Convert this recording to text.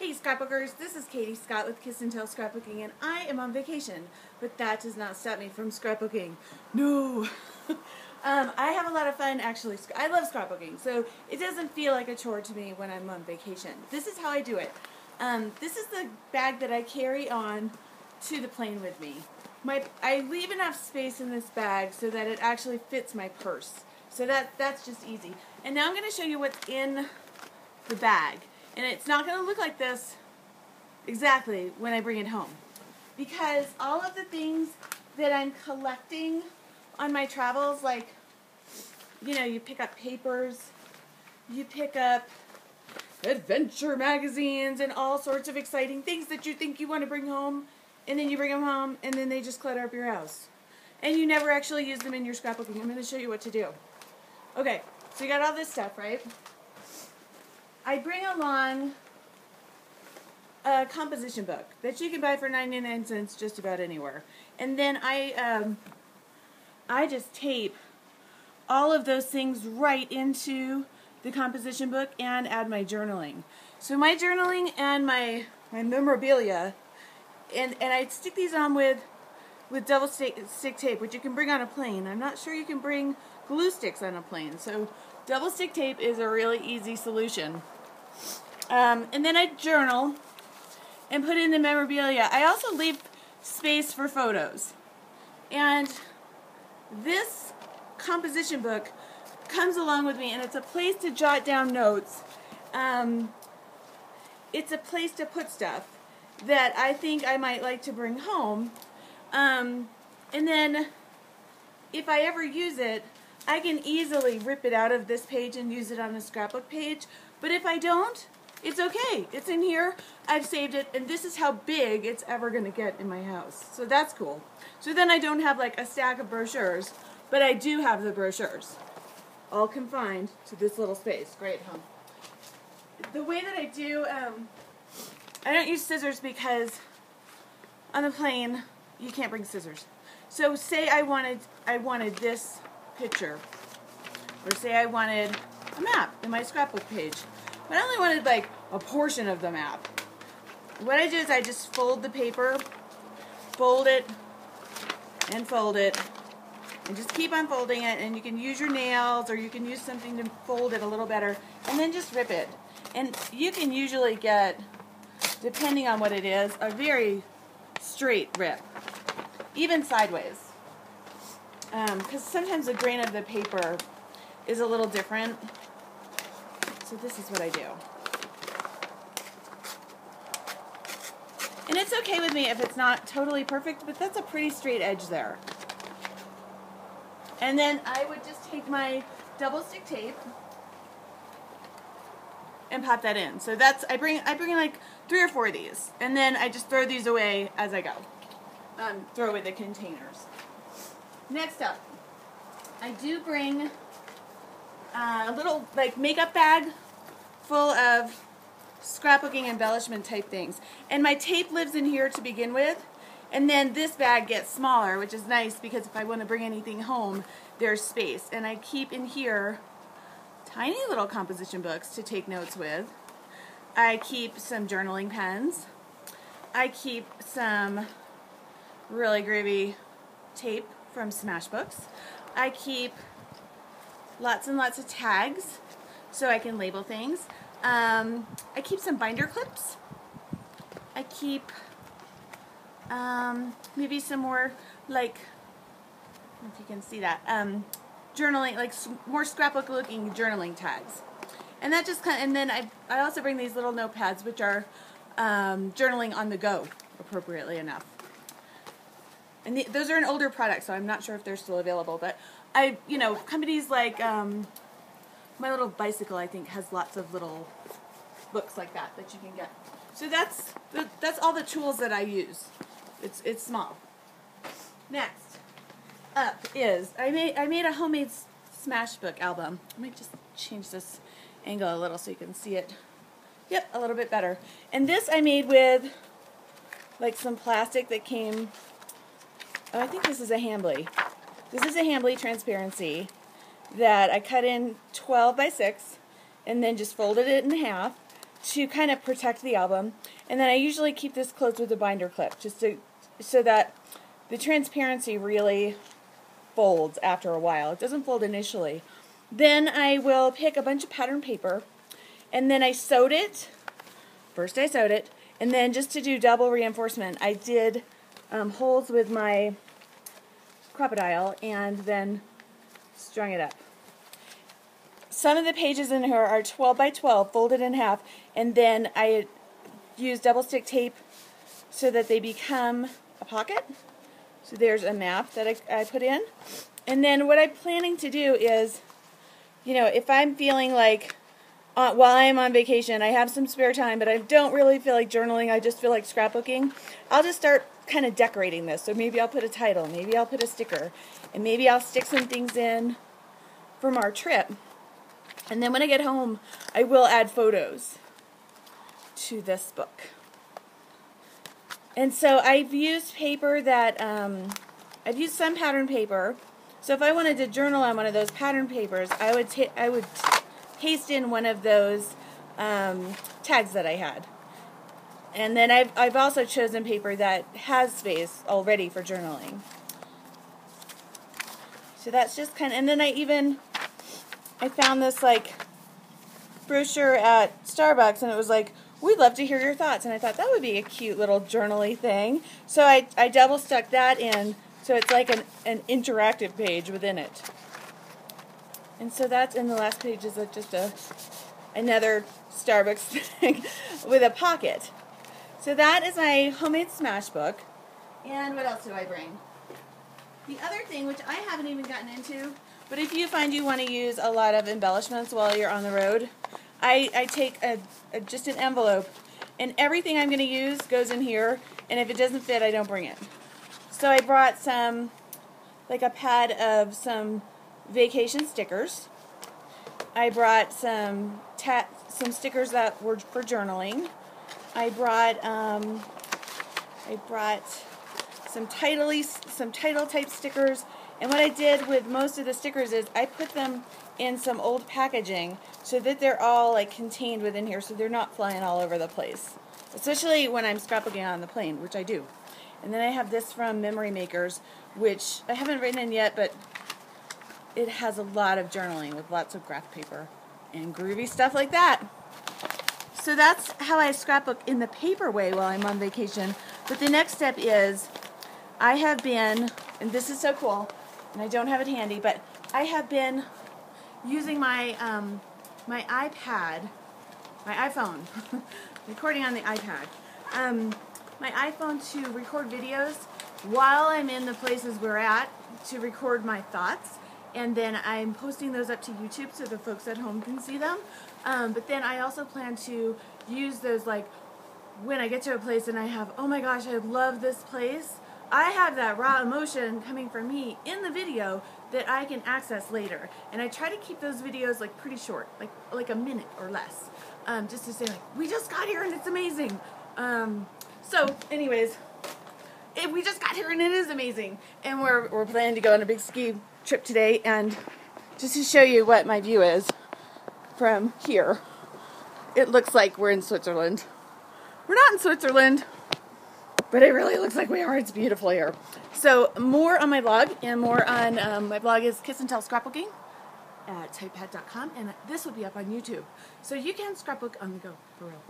Hey scrapbookers, this is Katie Scott with Kiss and Tell Scrapbooking, and I am on vacation, but that does not stop me from scrapbooking. No! I have a lot of fun actually. I love scrapbooking, so it doesn't feel like a chore to me when I'm on vacation. This is how I do it. This is the bag that I carry on to the plane with me. I leave enough space in this bag so that it actually fits my purse. So that's just easy. And now I'm going to show you what's in the bag. And it's not going to look like this exactly when I bring it home. Because all of the things that I'm collecting on my travels, like, you know, you pick up papers, you pick up adventure magazines and all sorts of exciting things that you think you want to bring home, and then you bring them home, and then they just clutter up your house. And you never actually use them in your scrapbooking. I'm going to show you what to do. Okay, so you got all this stuff, right? I bring along a composition book that you can buy for 99 cents just about anywhere. And then I just tape all of those things right into the composition book and add my journaling. So my journaling and my memorabilia, and I stick these on with double stick tape, which you can bring on a plane. I'm not sure you can bring glue sticks on a plane. So double stick tape is a really easy solution. And then I journal and put in the memorabilia. I also leave space for photos. And this composition book comes along with me, and it's a place to jot down notes. It's a place to put stuff that I think I might like to bring home. And then if I ever use it, I can easily rip it out of this page and use it on a scrapbook page. But if I don't, it's okay. It's in here. I've saved it, and this is how big it's ever going to get in my house. So that's cool. So then I don't have like a stack of brochures, but I do have the brochures, all confined to this little space. Great, huh? The way that I do, I don't use scissors because on the plane you can't bring scissors. So say I wanted this picture, or say I wanted a map in my scrapbook page, but I only wanted like a portion of the map. What I do is I just fold the paper, fold it, and just keep on folding it, and you can use your nails or you can use something to fold it a little better, and then just rip it. And you can usually get, depending on what it is, a very straight rip, even sideways. Because sometimes the grain of the paper is a little different. So this is what I do. And it's okay with me if it's not totally perfect, but that's a pretty straight edge there. And then I would just take my double stick tape and pop that in. So that's, I bring like 3 or 4 of these, and then I just throw these away as I go. Throw away the containers. Next up, I do bring a little like makeup bag full of scrapbooking embellishment type things. And my tape lives in here to begin with, and then this bag gets smaller, which is nice because if I want to bring anything home, there's space. And I keep in here tiny little composition books to take notes with. I keep some journaling pens. I keep some really groovy tape from Smashbooks. I keep lots and lots of tags so I can label things. I keep some binder clips. I keep maybe some more, like, I don't know if you can see that, journaling, like more scrapbook looking journaling tags. And that just kind of, and then I also bring these little notepads, which are journaling on the go, appropriately enough. And those are an older product, so I'm not sure if they're still available. But you know, companies like My Little Bicycle, I think, has lots of little books like that you can get. So that's all the tools that I use. It's small. Next up is I made a homemade Smashbook album. I might just change this angle a little so you can see it. Yep, a little bit better. And this I made with like some plastic that came. Oh, I think this is a Hambly. This is a Hambly transparency that I cut in 12 by 6 and then just folded it in half to kind of protect the album. And then I usually keep this closed with a binder clip, just so that the transparency really folds after a while. It doesn't fold initially. Then I will pick a bunch of pattern paper, and then I sewed it. First I sewed it, and then just to do double reinforcement, I did holes with my crocodile and then strung it up. Some of the pages in here are 12 by 12, folded in half, and then I use double stick tape so that they become a pocket. So there's a map that I put in. And then what I'm planning to do is, you know, if I'm feeling like, while I'm on vacation, I have some spare time, but I don't really feel like journaling, I just feel like scrapbooking, I'll just start kind of decorating this. So maybe I'll put a title, maybe I'll put a sticker, and maybe I'll stick some things in from our trip. And then when I get home, I will add photos to this book. And so I've used paper that, I've used some pattern paper. So if I wanted to journal on one of those pattern papers, I would paste in one of those tags that I had. And then I've also chosen paper that has space already for journaling. So that's just kind of, and then I found this like brochure at Starbucks, and it was like, we'd love to hear your thoughts. And I thought that would be a cute little journaly thing. So I double stuck that in, so it's like an interactive page within it. And so that's in the last page is just another Starbucks thing with a pocket. So that is my homemade smash book. And what else do I bring? The other thing, which I haven't even gotten into, but if you find you want to use a lot of embellishments while you're on the road, I take just an envelope, and everything I'm going to use goes in here, and if it doesn't fit, I don't bring it. So I brought some, like a pad of some vacation stickers. I brought some stickers that were for journaling. I brought some title type stickers, and what I did with most of the stickers is I put them in some old packaging so that they're all like contained within here, so they're not flying all over the place, especially when I'm scrapbooking on the plane, which I do. And then I have this from Memory Makers, which I haven't written in yet, but it has a lot of journaling with lots of graph paper and groovy stuff like that. So that's how I scrapbook in the paper way while I'm on vacation. But the next step is I have been, and this is so cool, and I don't have it handy, but I have been using my my iPad, my iPhone, recording on the iPad, my iPhone to record videos while I'm in the places we're at, to record my thoughts, and then I'm posting those up to YouTube so the folks at home can see them. But then I also plan to use those, like, when I get to a place and I have, oh my gosh, I love this place, I have that raw emotion coming from me in the video that I can access later. And I try to keep those videos like pretty short, like a minute or less, just to say like, we just got here and it's amazing. So anyways, we just got here and it is amazing. And we're planning to go on a big ski trip today, and just to show you what my view is from here, it looks like we're in Switzerland. We're not in Switzerland, but it really looks like we are. It's beautiful here. So more on my blog, and more on my blog is Kiss and Tell Scrapbooking at typepad.com, and this will be up on YouTube. So you can scrapbook on the go, for real.